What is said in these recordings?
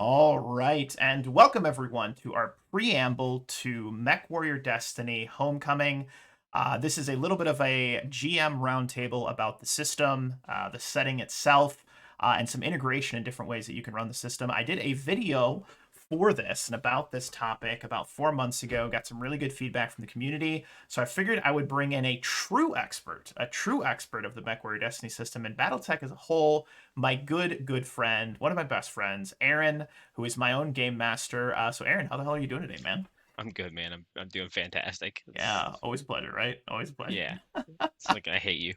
All right, and welcome everyone to our preamble to MechWarrior Destiny Homecoming. This is a little bit of a GM roundtable about the system, the setting itself, and some integration in different ways that you can run the system. I did a video for this and about this topic about 4 months ago, got some really good feedback from the community. So I figured I would bring in a true expert of the MechWarrior Destiny system and Battletech as a whole, my good friend, one of my best friends, Aaron, who is my own game master. So, Aaron, how the hell are you doing today, man? I'm good, man. I'm doing fantastic. Yeah, always a pleasure, right? Always a pleasure. Yeah. It's like I hate you.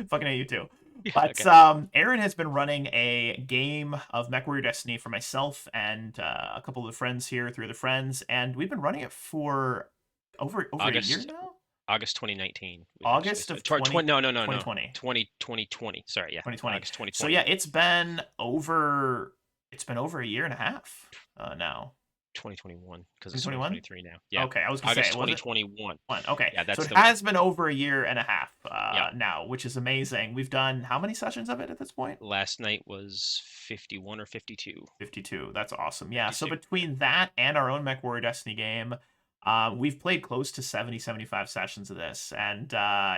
Fucking hate you too. Yeah, But okay. Aaron has been running a game of MechWarrior Destiny for myself and a couple of the friends here, three other friends, and we've been running it for over a year August now. August 2019. We actually August of 20 no, no, no, no. 2020. 2020. Sorry, yeah. 2020. August So 2020. yeah, it's been over a year and a half now. 2021 because it's 2021? 2023 now. Yeah. Okay, I was gonna say, August was it 2021. one? Okay, Yeah, so that's it the one. has been over a year and a half Yeah. now, which is amazing. We've done how many sessions of it at this point? Last night was 51 or 52. 52. That's awesome. Yeah, so 52. Yeah. between that and our own MechWarrior Destiny game, we've played close to 70, 75 sessions of this, and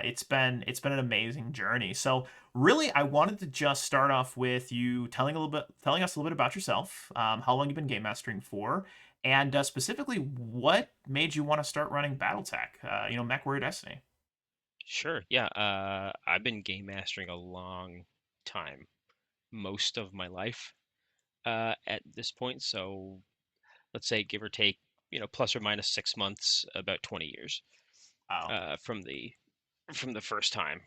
it's been an amazing journey. So really, I wanted to just start off with you telling us a little bit about yourself, how long you've been game mastering for, and specifically what made you want to start running BattleTech, MechWarrior Destiny. Sure. Yeah. I've been game mastering a long time, most of my life, at this point. So let's say give or take, plus or minus 6 months, about 20 years Wow. from the first time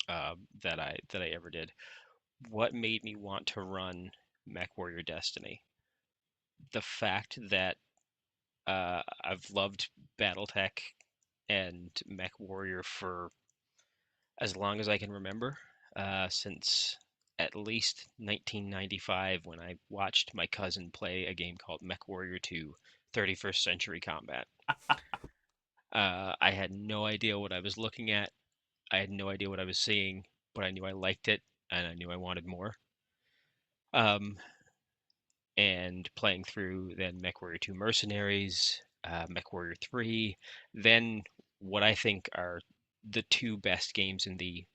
that I ever did. What made me want to run MechWarrior Destiny? The fact that I've loved BattleTech and MechWarrior for as long as I can remember, since at least 1995 when I watched my cousin play a game called MechWarrior 2 31st Century Combat. I had no idea what I was looking at. I had no idea what I was seeing, but I knew I liked it and I knew I wanted more. Um, and playing through then MechWarrior 2 Mercenaries, MechWarrior 3, then what I think are the two best games in the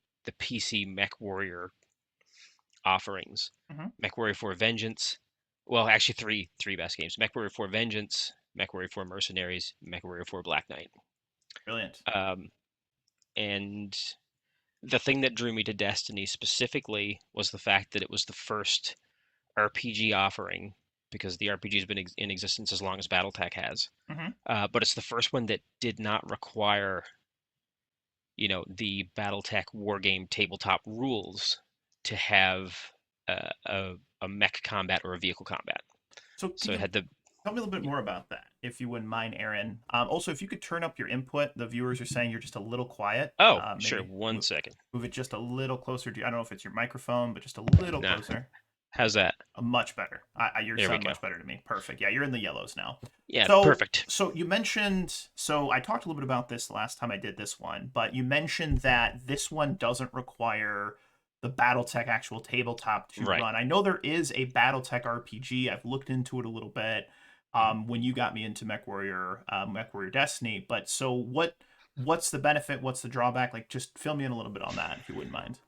PC MechWarrior offerings. Hmm. MechWarrior 4 Vengeance, well, actually three best games. MechWarrior 4 Vengeance, MechWarrior 4 Mercenaries, MechWarrior 4 Black Knight. Brilliant. Um, and the thing that drew me to Destiny specifically was the fact that it was the first RPG offering, because the RPG has been in existence as long as BattleTech has. Hmm. But it's the first one that did not require, the BattleTech Wargame tabletop rules to have a mech combat or a vehicle combat. So could So it you had the tell me a little bit more about that, if you wouldn't mind, Aaron? Also, if you could turn up your input, the viewers are saying you're just a little quiet. oh, sure, Maybe one second. move it just a little closer to. I don't know if it's your microphone, but just a little Nah, closer. how's that? Much better. You There we sound go. much better to me. Perfect. Yeah, you're in the yellows now. Yeah, So, perfect. so you mentioned. So I talked a little bit about this last time I did this one, but you mentioned that this one doesn't require the BattleTech actual tabletop to Right. run. I know there is a BattleTech RPG. I've looked into it a little bit. Hmm. When you got me into MechWarrior Destiny. But so what's the benefit? What's the drawback? Like, just fill me in a little bit on that, if you wouldn't mind.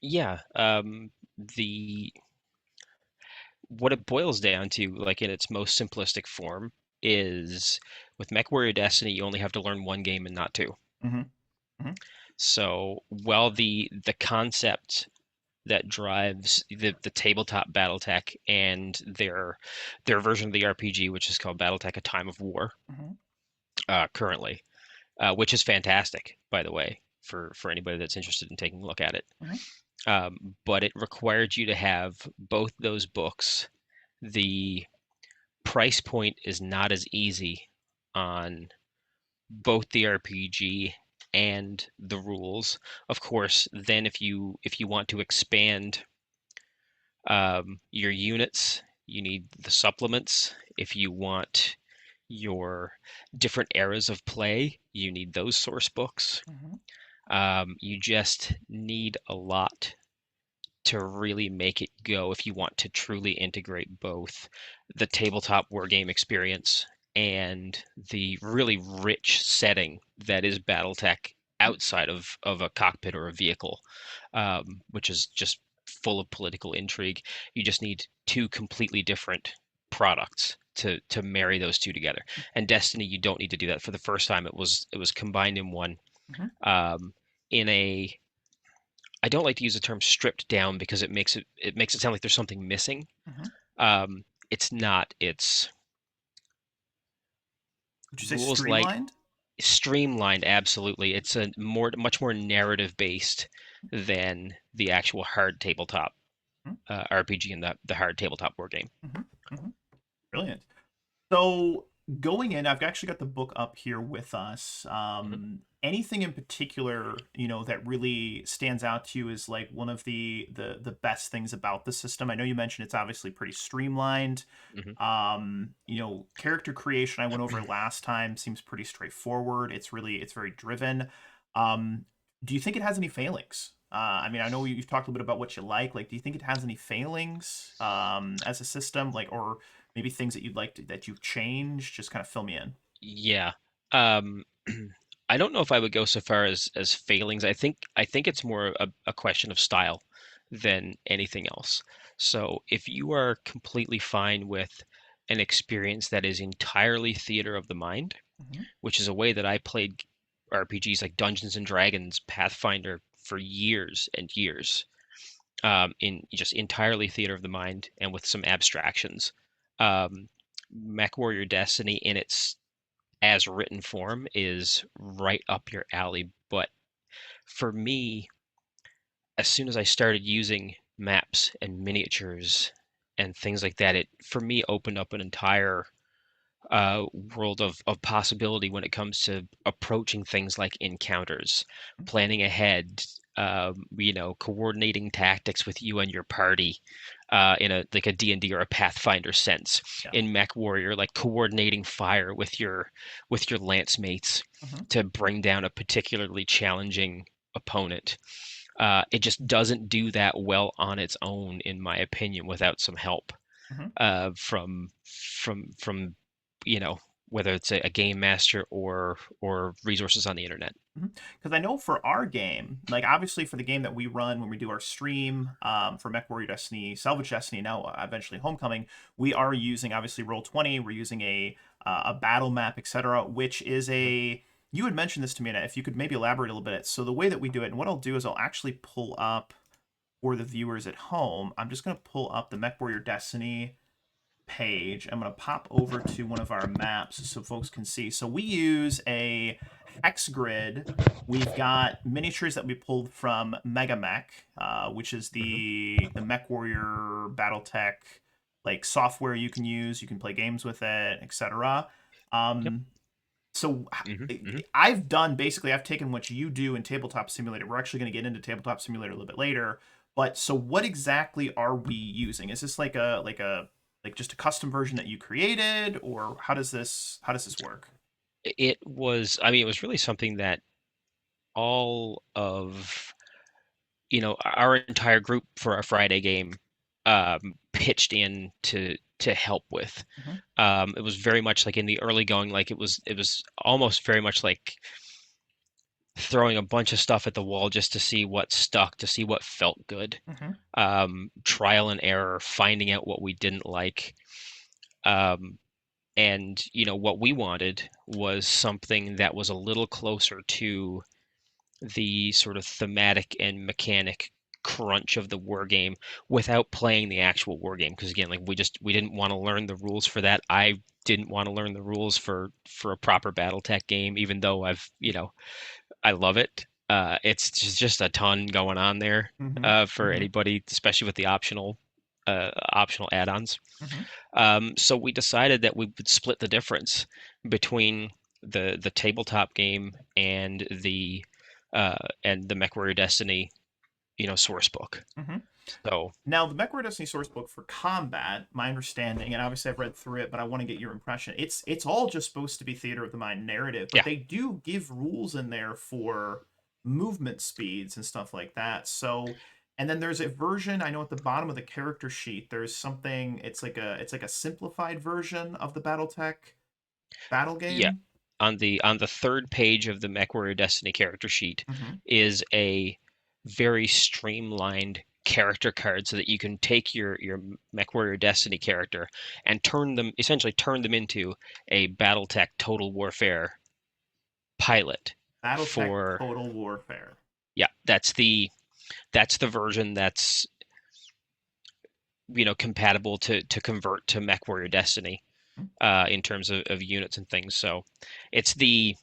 Yeah. The what it boils down to, like in its most simplistic form, is with MechWarrior Destiny, you only have to learn one game and not two. Mm-hmm. Mm-hmm. So while the concept that drives the tabletop BattleTech and their version of the RPG, which is called BattleTech: A Time of War, Mm-hmm. currently, which is fantastic, by the way, for anybody that's interested in taking a look at it. Mm-hmm. But it required you to have both those books. The price point is not as easy on both the RPG and the rules. Of course, then if you want to expand your units, you need the supplements. If you want your different eras of play, you need those source books. Mm-hmm. You just need a lot to really make it go, if you want to truly integrate both the tabletop wargame experience and the really rich setting that is BattleTech outside of a cockpit or a vehicle, which is just full of political intrigue. You just need two completely different products to marry those two together. And Destiny, you don't need to do that. For the first time, it was combined in one. Mm-hmm. Um, in a I don't like to use the term stripped down because it makes it sound like there's something missing. Mm-hmm. It's not. It's Would you say rules like streamlined? streamlined. Absolutely, it's a much more narrative based than the actual hard tabletop RPG and the hard tabletop war game. Mm-hmm. Mm-hmm. Brilliant. So going in, I've actually got the book up here with us. Hmm. Anything in particular, that really stands out to you is like one of the best things about the system? I know you mentioned it's obviously pretty streamlined. Hmm. Character creation I went over last time seems pretty straightforward. It's very driven. Um, do you think it has any failings? I mean, I know you've talked a little bit about what you like. Like, do you think it has any failings as a system, like, or maybe things that that you've changed? Just kind of fill me in. Yeah. Um, I don't know if I would go so far as failings. I think it's more a question of style than anything else. So if you are completely fine with an experience that is entirely theater of the mind, Hmm. which is a way that I played RPGs like Dungeons and Dragons, Pathfinder for years and years, in just entirely theater of the mind and with some abstractions. Um, MechWarrior Destiny in its as written form is right up your alley. But for me, as soon as I started using maps and miniatures and things like that, it for me opened up an entire world of possibility when it comes to approaching things like encounters, planning ahead, coordinating tactics with you and your party, in a like a D&D or a Pathfinder sense. Yeah. In Mech Warrior, like coordinating fire with your lance mates Hmm. to bring down a particularly challenging opponent. It just doesn't do that well on its own, in my opinion, without some help Hmm. from you know whether it's a game master or resources on the internet. Because I know for our game, like obviously for the game that we run when we do our stream for MechWarrior Destiny, Salvage Destiny, now eventually Homecoming, we are using obviously Roll20. We're using a battle map, etc., which is Mhm. a. You had mentioned this to me, and if you could maybe elaborate a little bit. So the way that we do it, and what I'll do is I'll actually pull up for the viewers at home. I'm just going to pull up the MechWarrior Destiny page. I'm going to pop over to one of our maps so folks can see. So we use a hex grid. We've got miniatures that we pulled from MegaMech, which is Mhm. the MechWarrior BattleTech like software you can use. You can play games with it, etc. Yep. Um, so Mhm. Mhm. I've taken what you do in Tabletop Simulator. We're actually going to get into Tabletop Simulator a little bit later. But so what exactly are we using? Is this like just a custom version that you created, or how does this work? It was, I mean, it was really something that all of our entire group for our Friday game pitched in to help with. Hmm. It was very much like in the early going, like it was almost very much like throwing a bunch of stuff at the wall just to see what stuck, to see what felt good. Hmm. Trial and error, finding out what we didn't like. Um, and what we wanted was something that was a little closer to the sort of thematic and mechanic crunch of the war game without playing the actual war game, because again, like we didn't want to learn the rules for that. I didn't want to learn the rules for a proper BattleTech game, even though I love it. It's just a ton going on there, Hmm. for Hmm. anybody, especially with the optional add-ons. Hmm. So we decided that we would split the difference between the tabletop game and the MechWarrior Destiny, source book. Hmm. So Now, the MechWarrior Destiny source book for combat, my understanding, and obviously I've read through it, but I want to get your impression. It's all just supposed to be theater of the mind narrative, but yeah, they do give rules in there for movement speeds and stuff like that. So And then there's a version, I know at the bottom of the character sheet, there's something, it's like a simplified version of the BattleTech battle Yeah. game. On the third page of the MechWarrior Destiny character sheet Mm-hmm. is a very streamlined character card so that you can take your MechWarrior Destiny character and turn them into a BattleTech Total Warfare pilot BattleTech for Total Warfare. yeah, that's the version that's compatible to convert to MechWarrior Destiny Hmm. in terms of units and things. So it's the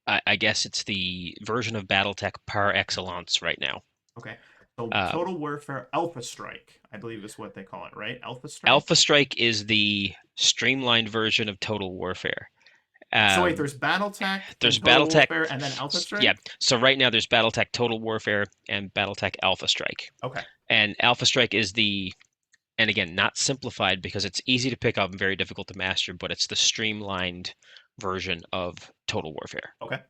I guess it's the version of BattleTech par excellence right now. Okay. So Um, Total Warfare Alpha Strike, I believe is what they call it, right? Alpha Alpha Strike? Strike is the streamlined version of Total Warfare. So wait, Um, there's BattleTech, then there's Total BattleTech, Warfare, and then Alpha yeah. Strike? So right now there's BattleTech Total Warfare and BattleTech Alpha Strike. Okay. And Alpha Strike is and again, not simplified because it's easy to pick up and very difficult to master, but it's the streamlined version of Total Warfare. Okay.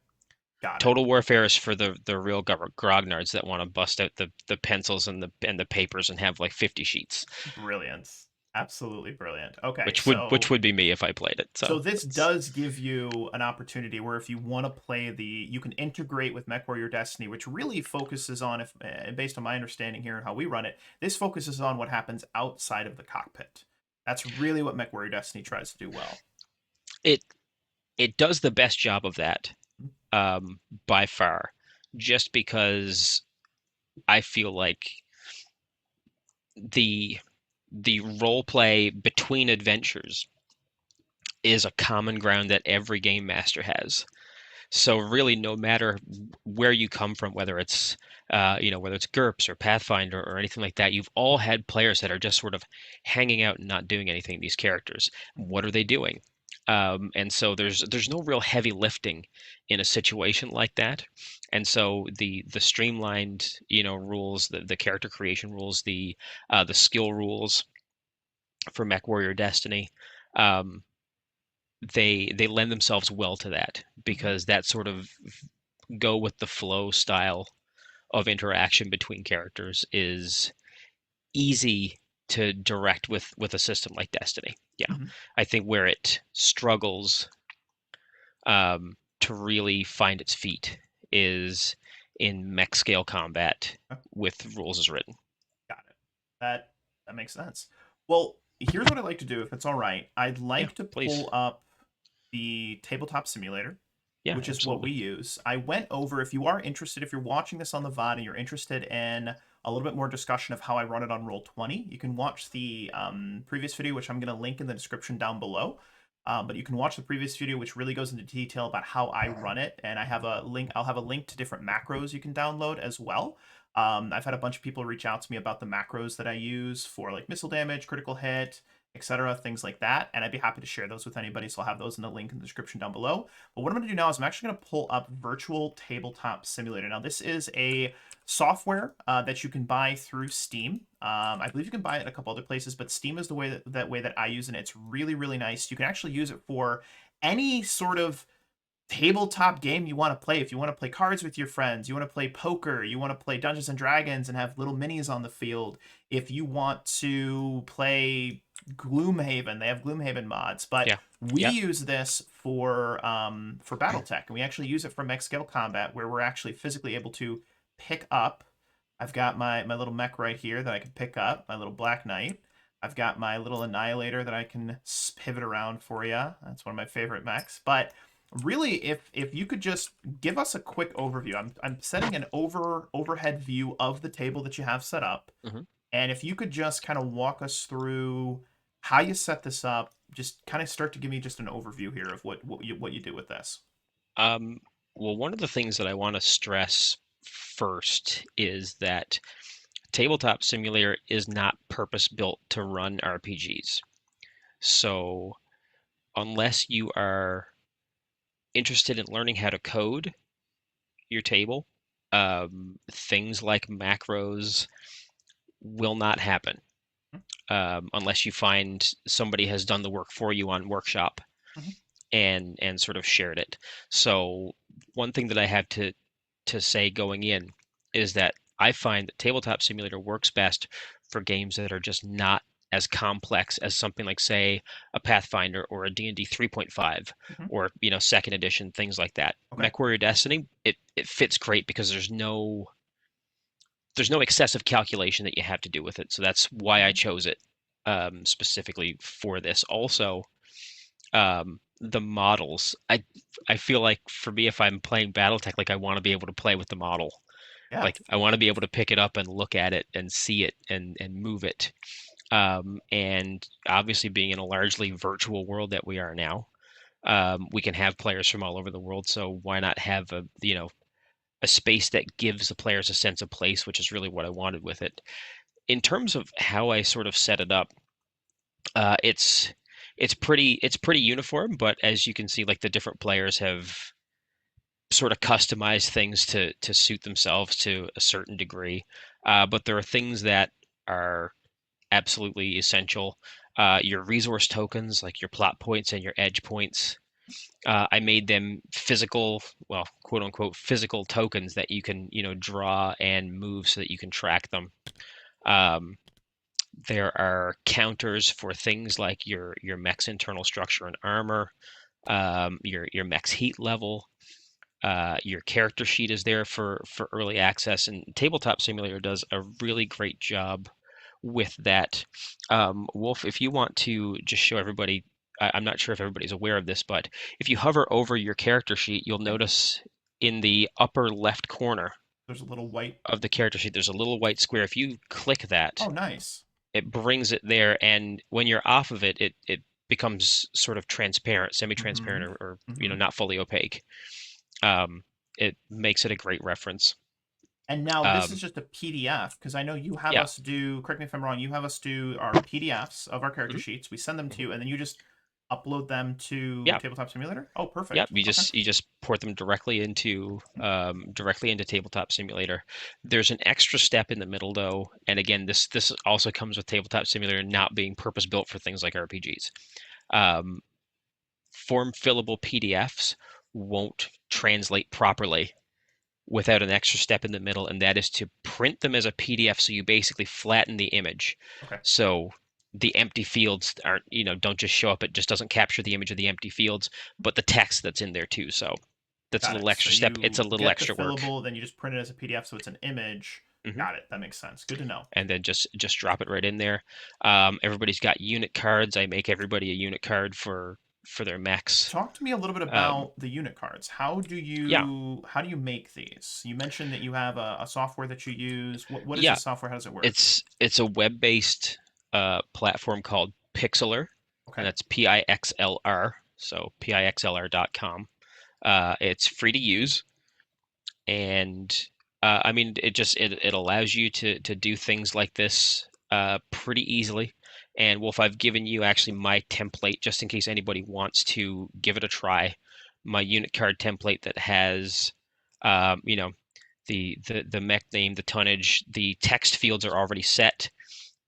Got it. Total Warfare is for the real grognards that want to bust out the pencils and the papers and have like 50 sheets, Brilliant. Absolutely brilliant. Okay, which would be me if I played it. so So this it's does give you an opportunity where if you want to play you can integrate with MechWarrior Destiny, which really focuses on, if based on my understanding here and how we run it, this focuses on what happens outside of the cockpit. That's really what MechWarrior Destiny tries to do well. it it does the best job of that Mhm. by far, just because I feel like the the role play between adventures is a common ground that every game master has. So really, no matter where you come from, whether it's GURPS or Pathfinder or anything like that, you've all had players that are just sort of hanging out and not doing anything. These characters, what are they doing? And so there's no real heavy lifting in a situation like that. And so the streamlined rules, the character creation rules, the skill rules for MechWarrior Destiny. Um, they lend themselves well to that Mhm. because that sort of go with the flow style of interaction between characters is easy to direct with a system like Destiny. Yeah, Mhm. I think where it struggles to really find its feet is in mech scale combat Okay. with rules as written. Got it. That makes sense. Well, here's what I'd like to do, if it's all right. I'd Yeah, like to please. pull up the tabletop simulator, Yeah, which is what we absolutely. use. I went over, if you are interested, if you're watching this on the VOD and you're interested in a little bit more discussion of how I run it on Roll20, you can watch the previous video, which I'm going to link in the description down below. But you can watch the previous video, which really goes into detail about how I run it. And I have a link, I'll have a link to different macros you can download as well. I've had a bunch of people reach out to me about the macros that I use for like missile damage, critical hit, etc., things like that. And I'd be happy to share those with anybody. So I'll have those in the link in the description down below. But what I'm going to do now is I'm actually going to pull up Virtual Tabletop Simulator. Now, this is a software that you can buy through Steam. I believe you can buy it in a couple other places, but Steam is the way that I use it. And it's really, really nice. You can actually use it for any sort of tabletop game you want to play. If you want to play cards with your friends, you want to play poker, you want to play Dungeons and Dragons and have little minis on the field. If you want to play Gloomhaven, they have Gloomhaven mods. But Yeah. we Yeah. use this for BattleTech, and we actually use it for mech scale combat, where we're actually physically able to pick up. I've got my little mech right here that I can pick up, my little Black Knight. I've got my little Annihilator that I can pivot around for you. That's one of my favorite mechs. But really, if you could just give us a quick overview. I'm setting an overhead view of the table that you have set up, hmm and if you could just kind of walk us through how you set this up, just kind of start to give me just an overview here of what you do with this. Um, well, one of the things that I want to stress first is that Tabletop Simulator is not purpose-built to run RPGs. So unless you are interested in learning how to code your table, things like macros will not happen unless you find somebody has done the work for you on Workshop Mhm. and sort of shared it. So one thing that I have to say going in is that I find that Tabletop Simulator works best for games that are just not as complex as something like, say, a Pathfinder or a D&D 3.5 Mhm. or, second edition, things like that. Okay. MechWarrior Destiny, it fits great because there's no excessive calculation that you have to do with it. So that's why I Mhm. chose it specifically for this. Also, the models. I feel like for me, if I'm playing BattleTech, like I want to be able to play with the model. Yeah. Like I want to be able to pick it up and look at it and see it and move it. And obviously, being in a largely virtual world that we are now, we can have players from all over the world. So why not have a space that gives the players a sense of place, which is really what I wanted with it. In terms of how I sort of set it up, uh, it's it's pretty uniform, but as you can see, like the different players have sort of customized things to suit themselves to a certain degree. But there are things that are absolutely essential. Your resource tokens, like your plot points and your edge points, I made them physical, well, quote unquote, physical tokens that you can, draw and move so that you can track them. Um, there are counters for things like your mech's internal structure and armor, your mech's heat level. Your character sheet is there for early access, and Tabletop Simulator does a really great job with that. Wolf, if you want to just show everybody, I'm not sure if everybody's aware of this, but if you hover over your character sheet, you'll Yeah. notice in the upper left corner There's a little white. of the character sheet, there's a little white square. If you click that, Oh, nice. it brings it there, and when you're off of it, it becomes sort of transparent, Mm-hmm. semi-transparent, or Mm-hmm. not fully opaque. Um, it makes it a great reference. And now this is Um, just a PDF because I know you have yeah, us do, correct me if I'm wrong, you have us do our PDFs of our character mhm, sheets. We send them to mhm. you, and then you just upload them to Yeah, Tabletop Simulator. Oh, yeah. perfect. You Okay. just port them directly into Tabletop Simulator. There's an extra step in the middle though, and again, this also comes with Tabletop Simulator not being purpose built for things like RPGs. Um, form fillable PDFs won't translate properly without an extra step in the middle, and that is to print them as a PDF. So you basically flatten the image. Okay. So the empty fields aren't, don't just show up. It just doesn't capture the image of the empty fields, but the text that's in there too. So that's a Got little it. So extra step. It's you a little get the extra work. fillable, then you just print it as a PDF, so it's an image. Hmm. Got it. That makes sense. Good to know. And then just drop it right in there. Everybody's got unit cards. I make everybody a unit card for their mechs. Talk to me a little bit Um, about the unit cards. yeah, How do you make these? You mentioned that you have a software that you use. What is yeah. this software? How does it work? It's a web-based platform called Pixlr, and Okay. that's Pixlr, so pixlr.com. It's free to use, and I mean, it allows you to do things like this pretty easily. And Wolf, I've given you actually my template just in case anybody wants to give it a try. My unit card template that has, you know, the mech name, the tonnage, the text fields are already set,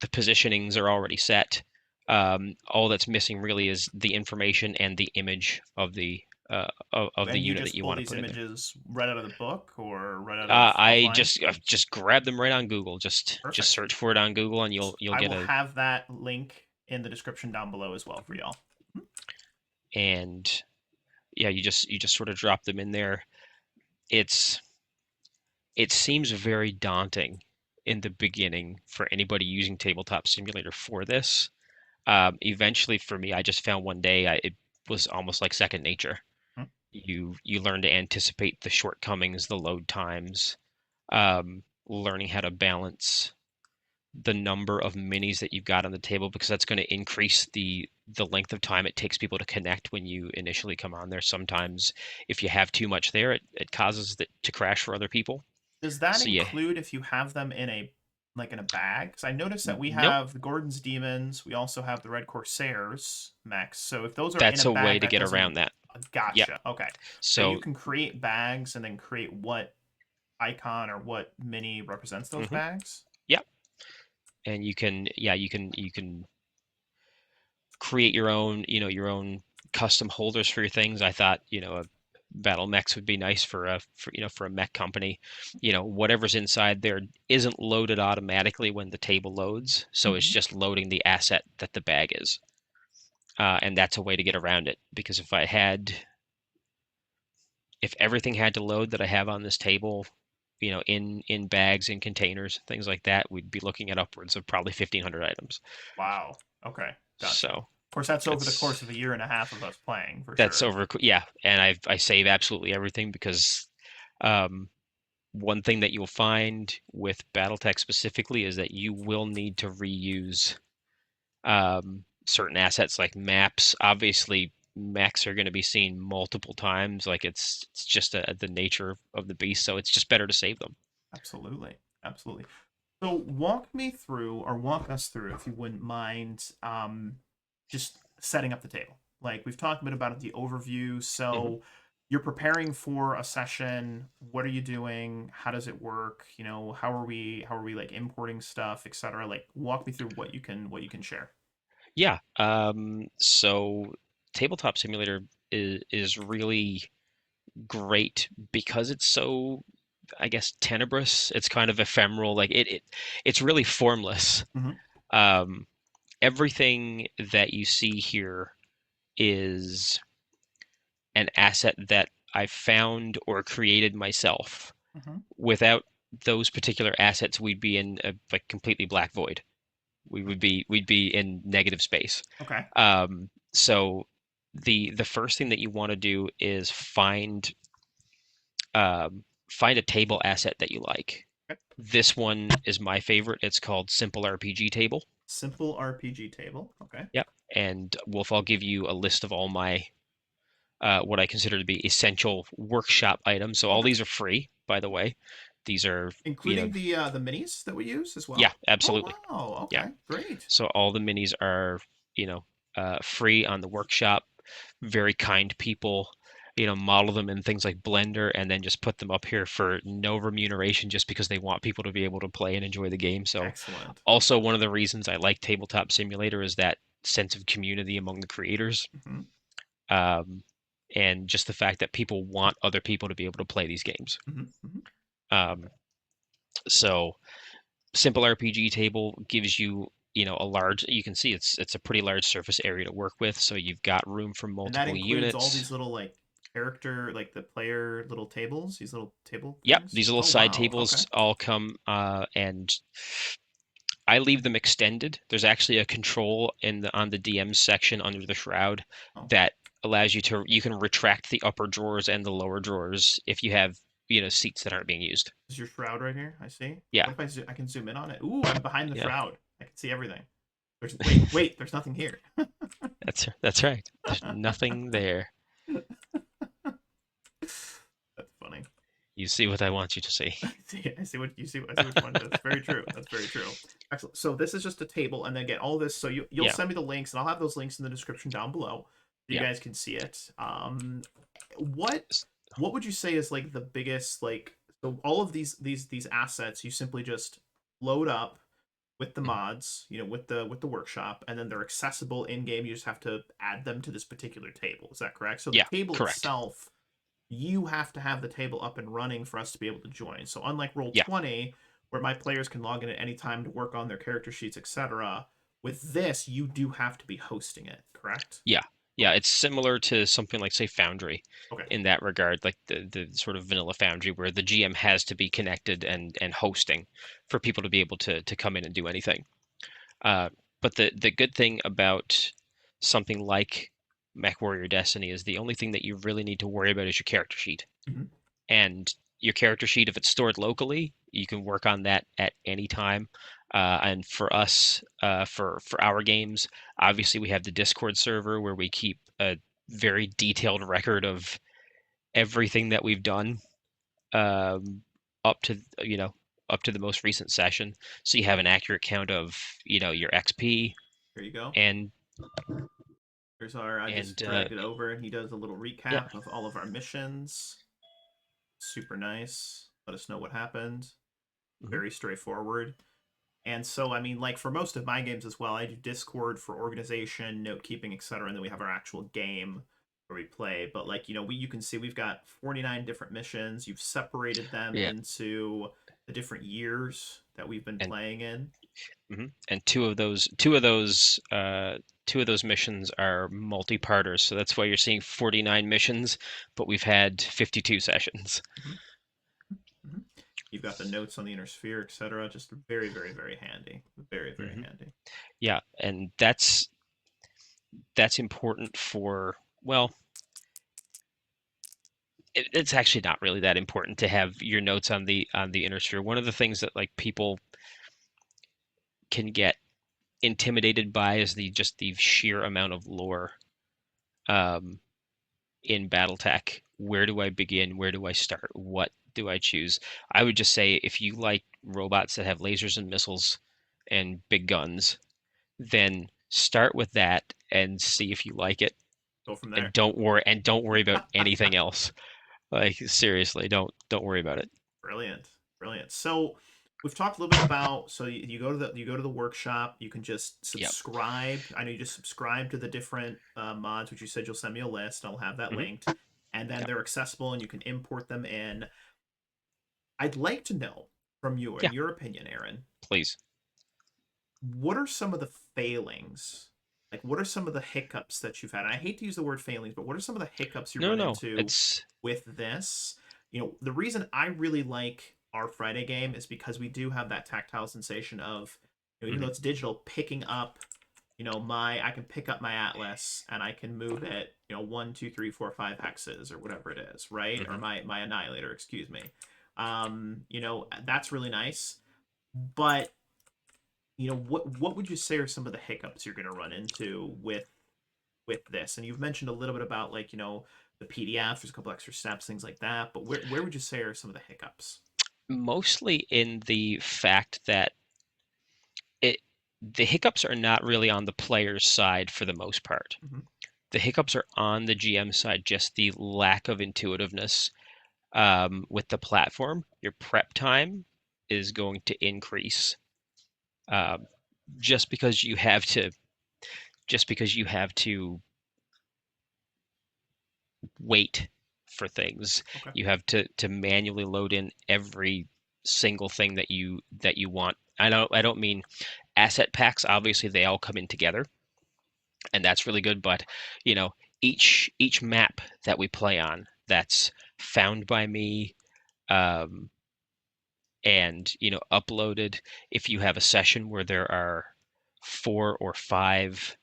the positionings are already set. All that's missing really is the information and the image of the And you unit that just you pull want to these put in there. images right out of the book or right out of I offline? just grab them right on Google. Just Perfect. search for it on Google, and you'll I get will a have that link in the description down below as well for y'all. and yeah, you just sort of drop them in there. It's it seems very daunting in the beginning for anybody using Tabletop Simulator for this. Eventually, for me, I just found one day it was almost like second nature. Hmm. You learn to anticipate the shortcomings, the load times, learning how to balance the number of minis that you've got on the table because that's going to increase the length of time it takes people to connect when you initially come on there. Sometimes if you have too much there, it causes it to crash for other people. Does that So yeah, include if you have them in a like in a bag? Because I noticed that we nope. have the Gordon's Demons, we also have the Red Corsairs mechs. So if those are in a That's a way bag, to that get doesn't. around that. Yep. Gotcha. Okay. So you So can create bags and then create what icon or what mini represents those mhm, bags. yep. And you can create your own custom holders for your things. I thought, battle mechs would be nice for a mech company. Whatever's inside there isn't loaded automatically when the table loads, so it's Hmm. just loading the asset that the bag is. And that's a way to get around it, because if everything had to load that I have on this table, in bags, in containers, things like that, we'd be looking at upwards of probably 1,500 items. Wow. Okay. Gotcha. So Of course, that's over the it's course of a year and a half of us playing for that's sure. over. Yeah, and I save absolutely everything because um, one thing that you'll find with BattleTech specifically is that you will need to reuse certain assets like maps. Obviously, mechs are going to be seen multiple times. Like it's just the nature of the beast, so it's just better to save them. Absolutely. Absolutely. So walk me through, or walk us through, if you wouldn't mind, just setting up the table. Like we've talked a bit about the overview. Hmm. So you're preparing for a session. What are you doing? How does it work? How are we like importing stuff, etc. Like walk me through what you can share. Yeah. So Tabletop Simulator is really great because it's so, I guess, tenebrous. It's kind of ephemeral. Like it's really formless. Hmm. Um, Everything that you see here is an asset that I found or created myself. Hmm. Without those particular assets, we'd be in a like completely black void. We'd be in negative space. Okay. So the first thing that you want to do is find a table asset that you like. Okay. This one is my favorite. It's called Simple RPG Table. Simple RPG table. Okay. Yep. And Wolf, I'll give you a list of all my what I consider to be essential workshop items. So all Okay. these are free, by the way. These are, Including the minis that we use as yeah, well. Oh absolutely. wow. Yeah. Okay. Great. So all the minis are, you know, free on the workshop. Very kind people, model them in things like Blender and then just put them up here for no remuneration just because they want people to be able to play and enjoy the game. So Excellent. also one of the reasons I like Tabletop Simulator is that sense of community among the creators. Hmm. Um, and just the fact that people want other people to be able to play these games. Hmm. Hmm. Um, so Simple RPG Table gives you, a large, you can see it's a pretty large surface area to work with. So you've got room for And that multiple includes all units. these little like character, like the player little tables, these little table Yep, things. these little Oh side wow. Okay. tables all come, and I leave them extended. There's actually a control on the DM section under the shroud Oh, that allows you can retract the upper drawers and the lower drawers if you have, seats that aren't being used. is your shroud right here? I see. Yeah, What if I can zoom in on it? Ooh, I'm behind the yeah, shroud. I can see everything. Wait. There's nothing here. that's right. There's nothing there. That's funny. You see what I want you to see. I see what you see. I see what you want. That's very true. That's very true. Excellent. So this is just a table, and then get all this. So you'll Yeah, send me the links, and I'll have those links in the description down below, so you yeah. guys can see it. What what would you say is like the biggest like so all of these assets you simply just load up with the Mhm. mods, with the workshop, and then they're accessible in game. You just have to add them to this particular table. Is that correct? So the Yeah, table correct. itself, you have to have the table up and running for us to be able to join. So unlike Roll Yeah, 20, where my players can log in at any time to work on their character sheets, etc., with this you do have to be hosting it, correct? yeah, yeah. Okay. It's similar to something like, say, Foundry Okay. in that regard, like the sort of vanilla Foundry where the GM has to be connected and hosting for people to be able to come in and do anything. Uh, but the good thing about something like MechWarrior Destiny is the only thing that you really need to worry about is your character sheet. Mm-hmm. And your character sheet, if it's stored locally, you can work on that at any time. And for us, for our games, obviously we have the Discord server where we keep a very detailed record of everything that we've done, um, up to up to the most recent session. So you have an accurate count of your XP Here you go. and Here's our. I just and dragged it over, and he does a little yeah. recap of all of our missions. Super nice. Let us know what happened. Mhm. Very straightforward. And so, I mean, like for most of my games as well, I do Discord for organization, note keeping, etc. And then we have our actual game where we play, but like you can see we've got 49 different missions. You've separated them Yeah, into the different years that we've been and playing in. and two of those missions are multi-parters, so that's why you're seeing 49 missions, but we've had 52 sessions. Mhm, mhm. You've got the notes on the inner sphere, etc. Just very, very, very handy. Very, very hmm handy. Yeah, and that's important for, well, it's actually not really that important to have your notes on the inner sphere. One of the things that like people can get intimidated by is the just the sheer amount of lore um, in BattleTech. Where do I begin? Where do I start? What do I choose? I would just say if you like robots that have lasers and missiles and big guns, then start with that and see if you like it, Go from and there. don't worry about anything else. Like seriously, don't worry about it. Brilliant, brilliant. So we've talked a little bit about you go to the workshop. You can just Yep. subscribe. I know you just subscribe to the different mods, which you said you'll send me a list. I'll have that hmm linked, and then Yep. they're accessible and you can import them in. I'd like to know from you, in Yeah. your opinion, Aaron, Please. what are some of the failings? Like, what are some of the hiccups that you've had? And I hate to use the word failings, but what are some of the hiccups you No, run no. into It's with this? The reason I really like our Friday game is because we do have that tactile sensation of, even though mhm, it's digital, picking up, I can pick up my atlas and I can move it, 1, 2, 3, 4, 5 hexes or whatever it is, right? Or mhm. my annihilator, excuse me. That's really nice. But what would you say are some of the hiccups you're going to run into with this? And you've mentioned a little bit about, like, the PDF. There's a couple extra steps, things like that. But where would you say are some of the hiccups? Mostly in the fact that it the hiccups are not really on the player's side for the most part. Mm-hmm. The hiccups are on the GM side, just the lack of intuitiveness with the platform. Your prep time is going to increase um, just because you have to just because you have to wait for things. Okay. You have to manually load in every single thing that you want. I don't mean asset packs. Obviously, they all come in together, and that's really good. But you know, each map that we play on that's found by me um, and uploaded. If you have a session where there are 4 or 5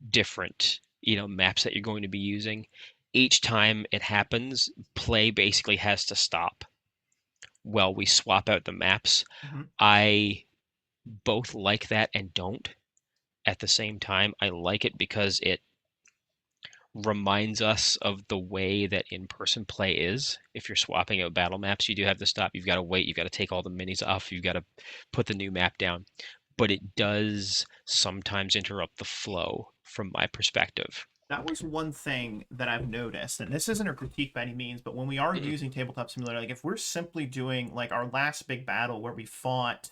different maps that you're going to be using, each time it happens, play basically has to stop while we swap out the maps. Mm-hmm. I both like that and don't at the same time. I like it because it reminds us of the way that in-person play is. If you're swapping out battle maps, you do have to stop. You've got to wait. You've got to take all the minis off. You've got to put the new map down. But it does sometimes interrupt the flow from my perspective. That was one thing that I've noticed, and this isn't a critique by any means, but when we are Mm-mm, using tabletop simulator, like if we're simply doing like our last big battle where we fought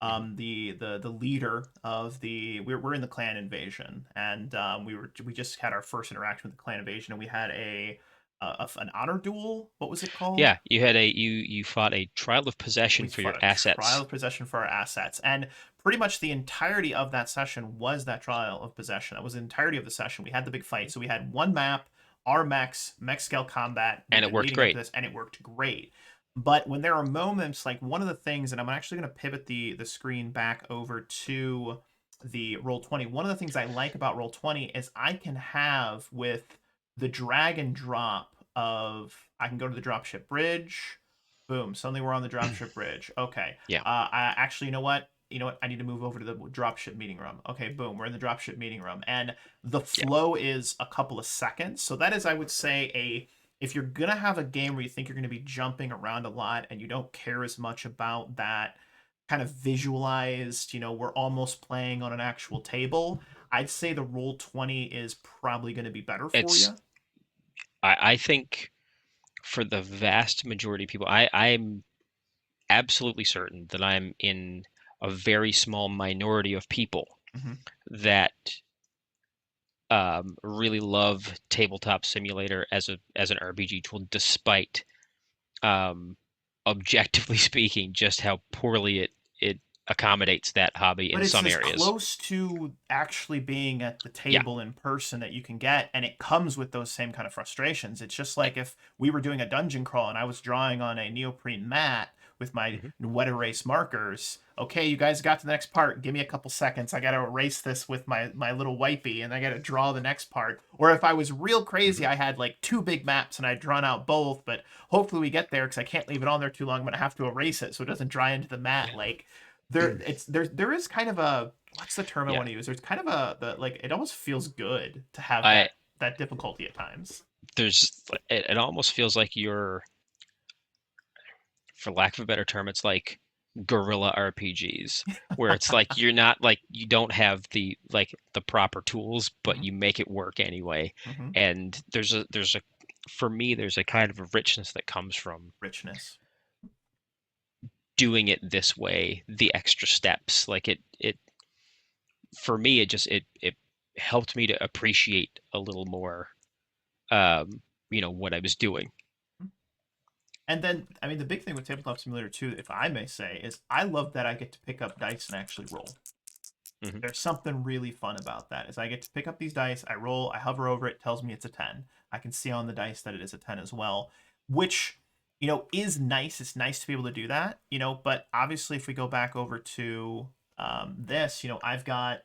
mm-hmm. the leader of we're in the clan invasion, and we just had our first interaction with the clan invasion, and we had an honor duel. What was it called? Yeah, you fought a trial of We possession for your fought a trial assets. of possession for our assets, and pretty much the entirety of that session was that trial of possession. That was the entirety of the session. We had the big fight, so we had one map, our mech scale combat, And it worked leading up to great. this, and it worked great. But when there are moments, like one of the things, and I'm actually going to pivot the screen back over to the roll 20. One of the things I like about roll 20 is I can have, with the drag and drop of, I can go to the dropship bridge. Boom. Suddenly we're on the dropship bridge. Okay. Yeah, I actually, you know what? I need to move over to the dropship meeting room. Okay, boom. We're in the dropship meeting room, and the yeah. flow is a couple of seconds. So that is, I would say, if you're gonna have a game where you think you're gonna be jumping around a lot and you don't care as much about that kind of visualized, we're almost playing on an actual table. I'd say the roll 20 is probably going to be better for It's you. I think for the vast majority of people, I'm absolutely certain that I'm in a very small minority of people Mm-hmm. that Really love Tabletop Simulator as an RPG tool, despite um, objectively speaking, just how poorly it accommodates that hobby But in it's some as areas. close to actually being at the Yeah. table in person that you can get, and it comes with those same kind of frustrations. It's just like if we were doing a dungeon crawl and I was drawing on a neoprene mat with my Mhm. wet erase markers. Okay, you guys got to the next part. Give me a couple seconds. I got to erase this with my little wipey, and I got to draw the next part. Or if I was real crazy, Mhm. I had like two big maps and I'd drawn out both. But hopefully we get there because I can't leave it on there too long. I'm gonna have to erase it so it doesn't dry into the mat. Like there is kind of a, what's the term I Yeah. want to use? There's kind of a like it almost feels good to have I that difficulty at times. there's it almost feels like you're, for lack of a better term, it's like guerrilla RPGs, where it's like you're not like you don't have the proper tools, but Hmm. you make it work anyway. Hmm. And there's a for me there's a kind of a richness that comes from Richness. doing it this way, the extra steps. Like it for me it helped me to appreciate a little more what I was doing. And then, I mean, the big thing with Tabletop Simulator 2, if I may say, is I love that I get to pick up dice and actually roll. Hmm. There's something really fun about that. Is I get to pick up these dice, I roll, I hover over it, tells me it's a 10. I can see on the dice that it is a 10 as well, which is nice. It's nice to be able to do that, but obviously if we go back over to this, I've got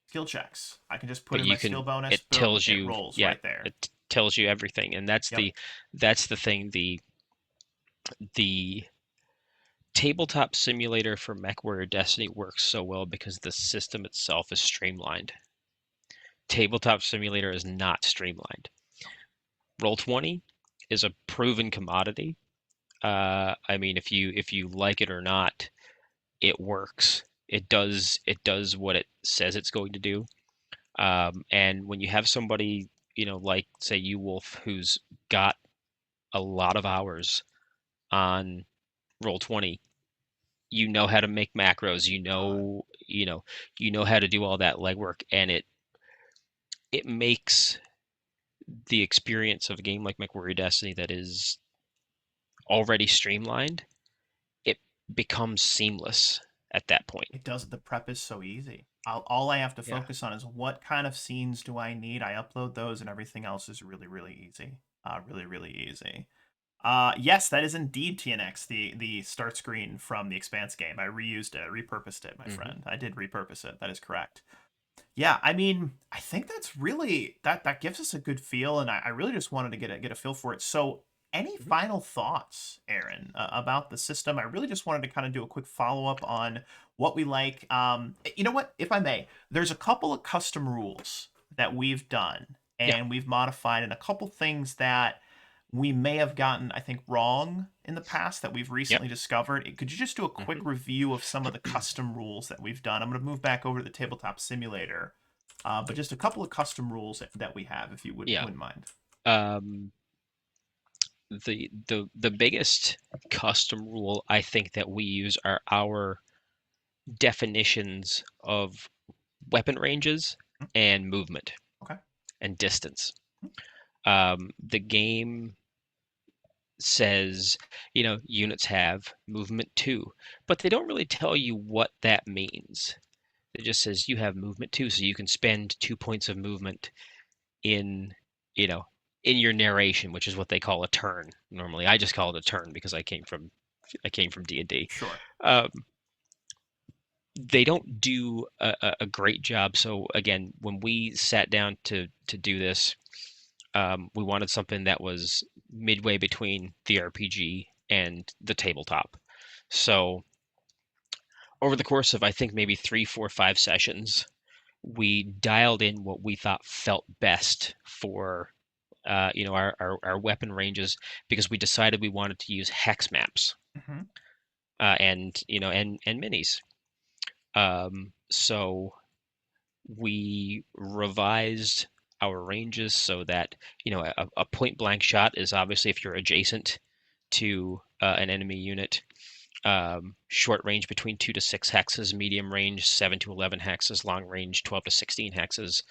skill checks. I can just put But in my skill bonus, it boom, tells it you, rolls yeah, right there. it tells you everything, and Yep. that's the thing. The tabletop simulator for MechWarrior Destiny works so well because the system itself is streamlined. Tabletop simulator is not streamlined. Roll 20 is a proven commodity. I mean, if you like it or not, it works. It does what it says it's going to do. And when you have somebody, like say you, Wolf, who's got a lot of hours on Roll 20, you know how to make macros, you know how to do all that legwork, and it makes the experience of a game like MechWarrior Destiny that is already streamlined, it becomes seamless at that point. It does. The prep is so easy. All I have to Yeah. focus on is what kind of scenes do I need. I upload those, and everything else is really, really easy. Really, really easy. Yes, that is indeed TNX, the start screen from the Expanse game. I reused it, I repurposed it, my Hmm. friend. I did repurpose it. That is correct. Yeah, I mean, I think that's really that gives us a good feel, and I really just wanted to get a feel for it. So, any Hmm. final thoughts, Aaron, about the system? I really just wanted to kind of do a quick follow up on what we like. You know what, if I may, there's a couple of custom rules that we've done Yeah. and we've modified, and a couple things that we may have gotten, I think, wrong in the past that we've Yep. recently discovered. Could you just do a quick Hmm. review of some of the custom rules that we've done? I'm going to move back over to the tabletop simulator, but just a couple of custom rules that we have, if you Yeah. wouldn't mind. Um, the biggest custom rule I think that we use are our definitions of weapon ranges Hmm. and movement Okay. and distance. The game says, units have movement 2, but they don't really tell you what that means. It just says you have movement 2, so you can spend 2 points of movement in, you know, in your narration, which is what they call a turn. Normally, I just call it a turn because I came from D&D. Sure. Um, they don't do a great job. So again, when we sat down to do this, we wanted something that was midway between the RPG and the tabletop. So over the course of I think maybe 3, 4, 5 sessions, we dialed in what we thought felt best for our weapon ranges, because we decided we wanted to use hex maps Hmm. and minis. So we revised our ranges so that a point blank shot is obviously if you're adjacent to an enemy unit. Short range between 2 to 6 hexes, medium range 7 to 11 hexes, long range 12 to 16 hexes,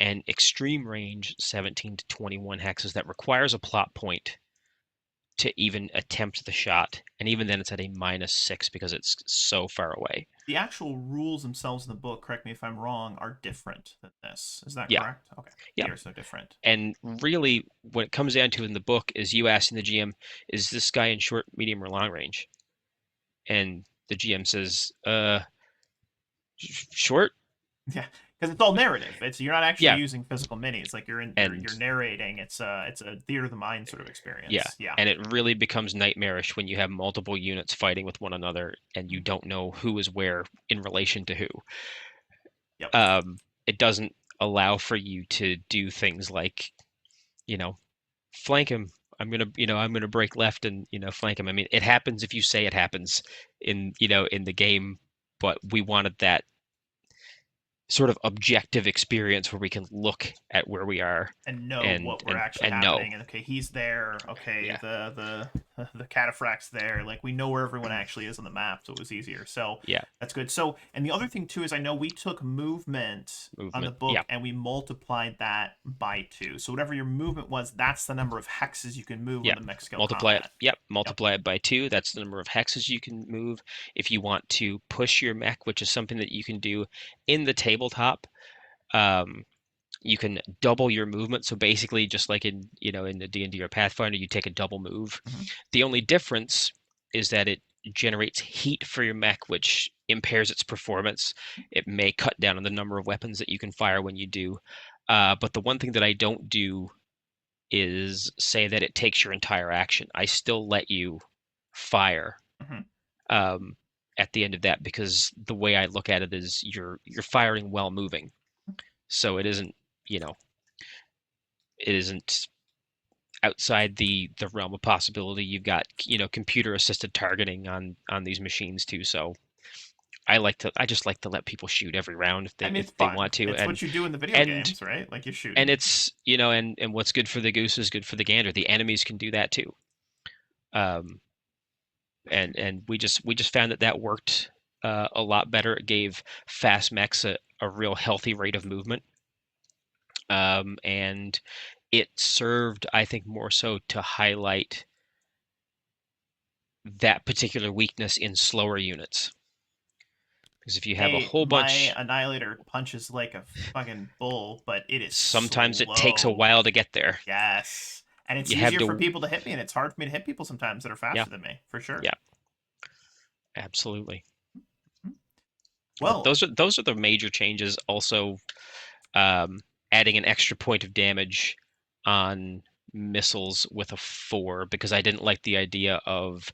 and extreme range 17 to 21 hexes that requires a plot point to even attempt the shot, and even then it's at a -6 because it's so far away. The actual rules themselves in the book, correct me if I'm wrong, are different than this. Is that Yeah, correct? Okay. yeah. They are so different. And really, what it comes down to in the book is you asking the GM, is this guy in short, medium, or long range? And the GM says, short? Yeah, because it's all narrative. It's you're not actually Yeah. using physical minis. Like you're And narrating. It's a theater of the mind sort of yeah. experience. Yeah. And it really becomes nightmarish when you have multiple units fighting with one another and you Mhm. don't know who is where in relation to who. Yep. It doesn't allow for you to do things like, you know, flank him. I'm gonna break left and flank him. I mean, it happens if you say it happens in the game, but we wanted that sort of objective experience where we can look at where we are And know and what we're and actually and know. happening. And okay, he's there. Okay, Yeah, the cataphract's there. Like we know where everyone actually is on the map, so it was easier. So yeah, that's good. So and the other thing too is I know we took movement on the movement. Yeah, book and we multiplied that by 2. So whatever your movement was, that's the number of hexes you can move on yeah. the mech scale Multiply it. combat. Yep, Yep. multiply it by 2. That's the number of hexes you can move. If you want to push your mech, which is something that you can do in the tabletop, um, you can double your movement. So basically, just like in the D&D or Pathfinder, you take a double move. Mm-hmm. The only difference is that it generates heat for your mech, which impairs its performance. It may cut down on the number of weapons that you can fire when you do. But the one thing that I don't do is say that it takes your entire action. I still let you fire Mm-hmm. um, at the end of that because the way I look at it is you're firing while moving, so you know it isn't outside the realm of possibility. You've got computer assisted targeting on these machines too. So I just like to let people shoot every round if I they mean, it's if they fun. want to, It's what you do in the video and games, right? Like you're and shooting. it's and what's good for the goose is good for the gander. The enemies can do that too. Um, and we just found that worked a lot better. It gave fast mechs a real healthy rate of movement, and it served, I think, more so to highlight that particular weakness in slower units. Because if you have a Hey, whole my bunch, Annihilator punches like a fucking bull, but it is sometimes it takes a slow. while to get there. Yes. And it's You have easier for to, people to hit me, and it's hard for me to hit people sometimes that are yeah, faster than me, for sure. yeah, absolutely. But Well, those are the major changes. Also, um, adding an extra point of damage on missiles with a 4 because I didn't like the idea of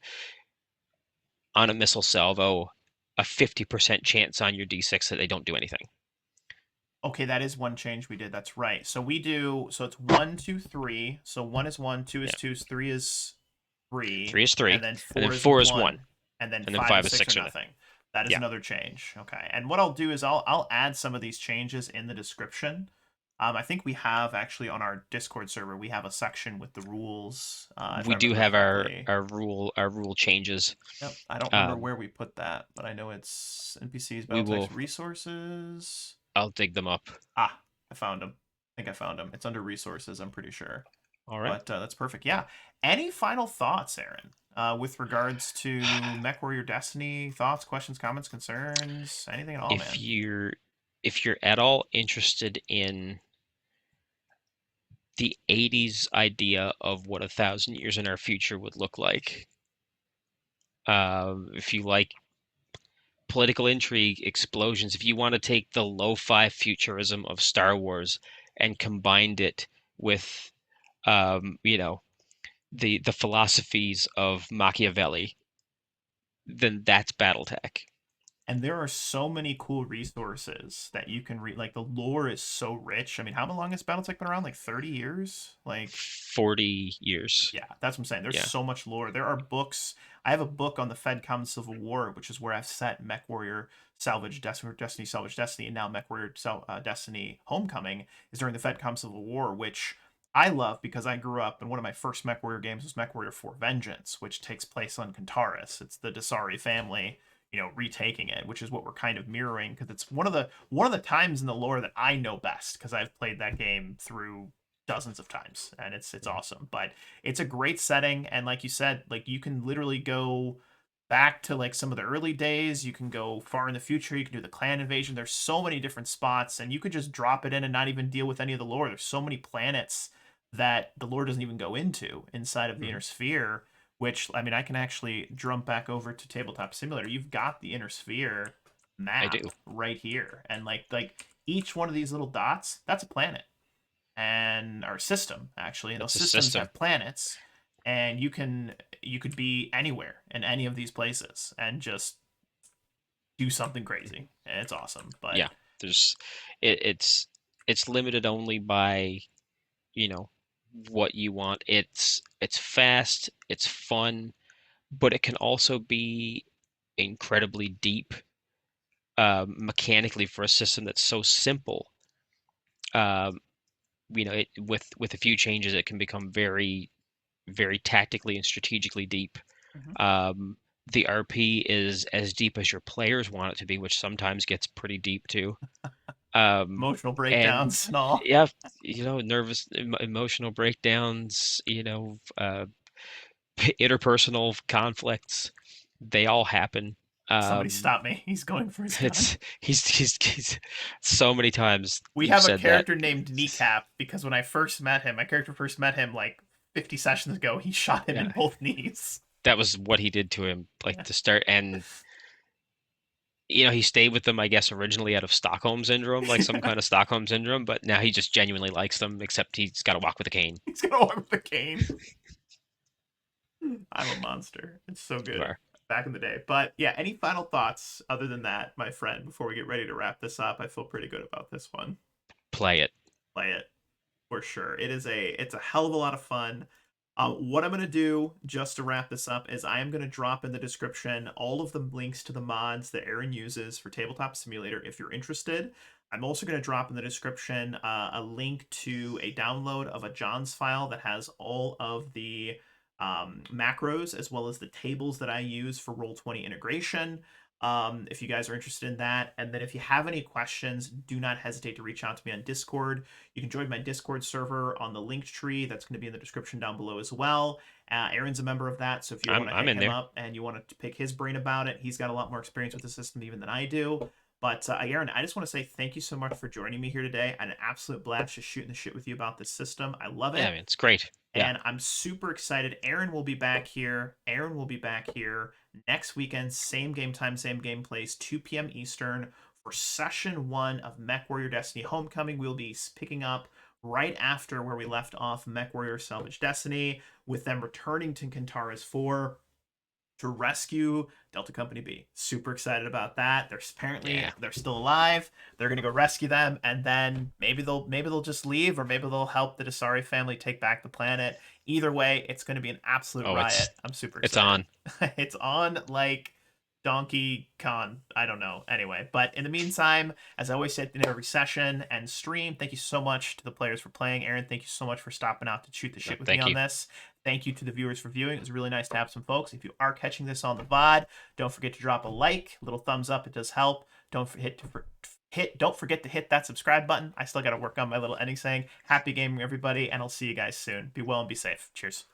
on a missile salvo a 50% chance on your d6 that they don't do anything. okay, that is one change we did. That's right. So we do, so it's one, two, three. So one is one, two is Yeah, two, three is three, 3 is 3, and then and then four is 4 is 1, one, and then and then five 5 and is six are 6 or nothing. nothing. That is Yeah, another change. Okay. And what I'll do is I'll add some of these changes in the description. I think we have actually on our Discord server, we have a section with the rules, if I we do remember have our correctly. our rule our rule changes. Yep. I don't remember Um, where we put that, but I know it's NPCs, we battle types, will. resources. I'll dig them up. Ah, I found them. I think I found them. It's under resources, I'm pretty sure. All right. But that's perfect. Yeah. Any final thoughts, Aaron, with regards to MechWarrior Destiny? Thoughts, questions, comments, concerns, anything at all, If man? you're at all interested in the 80s idea of what 1,000 years in our future would look like, if you like political intrigue, explosions, if you want to take the lo-fi futurism of Star Wars and combined it with the philosophies of Machiavelli, then that's BattleTech. And there are so many cool resources that you can read. Like the lore is so rich. I mean, how long has BattleTech been around? Like 30 years? Like 40 years. yeah, that's what I'm saying. There's Yeah. so much lore. There are books. I have a book on the FedCom Civil War, which is where I've set MechWarrior Salvage Destiny, Destiny Salvage Destiny, and now Destiny Homecoming is during the FedCom Civil War, which I love because I grew up and one of my first MechWarrior games was MechWarrior 4 Vengeance, which takes place on Kantaris. It's the Dasari family. retaking it, which is what we're kind of mirroring because it's one of the times in the lore that I know best because I've played that game through dozens of times and it's Mhm. awesome. But it's a great setting and like you said, like you can literally go back to like some of the early days, you can go far in the future, you can do the clan invasion. There's so many different spots and you could just drop it in and not even deal with any of the lore. There's so many planets that the lore doesn't even go into inside of the Mhm. inner sphere, which I mean I can actually jump back over to Tabletop Simulator. You've got the inner sphere I do. map right here. And like each one of these little dots, that's a planet. And our system actually, and those It's a systems system. have planets and you could be anywhere in any of these places and just do something Mhm. crazy. And it's awesome. But Yeah, there's it's limited only by, you know, what you want. It's fast, it's fun, but it can also be incredibly deep, mechanically for a system that's so simple. Um, with a few changes, it can become very, very tactically and strategically deep. Mhm. Um, the RP is as deep as your players want it to be, which sometimes gets pretty deep too. Um, Emotional and breakdowns and all. yeah, nervous, emotional breakdowns, interpersonal conflicts, they all happen. Somebody Um, stop me. He's going for his gun. it's he's so many times We you've have a said that. character named Kneecap because when I first met him, my character first met him like 50 sessions ago, he shot him in Yeah, both knees. that was what he did to him, like Yeah. to start. And he stayed with them, I guess, originally out of Stockholm syndrome, like some kind of Stockholm syndrome, but now he just genuinely likes them, except he's got to walk with a cane. He's gonna walk with a cane. I'm a monster. It's so You good are. back in the day. But yeah, any final thoughts other than that, my friend, before we get ready to wrap this up? I feel pretty good about this one. Play it. Play it for sure. It's a hell of a lot of fun. What I'm gonna do just to wrap this up is I am gonna drop in the description all of the links to the mods that Aaron uses for Tabletop Simulator if you're interested. I'm also going to drop in the description a link to a download of a jons file that has all of the macros as well as the tables that I use for Roll20 integration. If you guys are interested in that. And then if you have any questions, do not hesitate to reach out to me on Discord. You can join my Discord server on the link tree. That's going to be in the description down below as well. Aaron's a member of that, so if you want I'm to I'm hit in him there. up and you want to pick his brain about it, he's got a lot more experience with the system even than I do. But Aaron, I just want to say thank you so much for joining me here today. An absolute blast just shooting the shit with you about this system. I love Yeah, I it. mean, it's great. Yeah. And I'm super excited. Aaron will be back here. Aaron will be back here next weekend, same game time, same game place, 2 p.m. Eastern for session 1 of MechWarrior Destiny Homecoming. We'll be picking up right after where we left off MechWarrior Salvage Destiny, with them returning to Kantara's 4 to rescue Delta Company B. Super excited about that. Yeah. They're still alive. They're gonna go rescue them, and then maybe they'll just leave, or maybe they'll help the Dasari family take back the planet. Either way, it's gonna be an absolute Oh, it's riot. I'm super it's excited. on. It's on like Donkey Kong. I don't know. Anyway, but in the meantime, as I always say at the end of every session and stream, thank you so much to the players for playing. Aaron, thank you so much for stopping out to shoot the No, shit with me thank on you. this. Thank you to the viewers for viewing. It was really nice to have some folks. If you are catching this on the VOD, don't forget to drop a like, a little thumbs up. It does help. Don't forget to hit that subscribe button. I still got to work on my little ending saying. Happy gaming, everybody, and I'll see you guys soon. Be well and be safe. Cheers.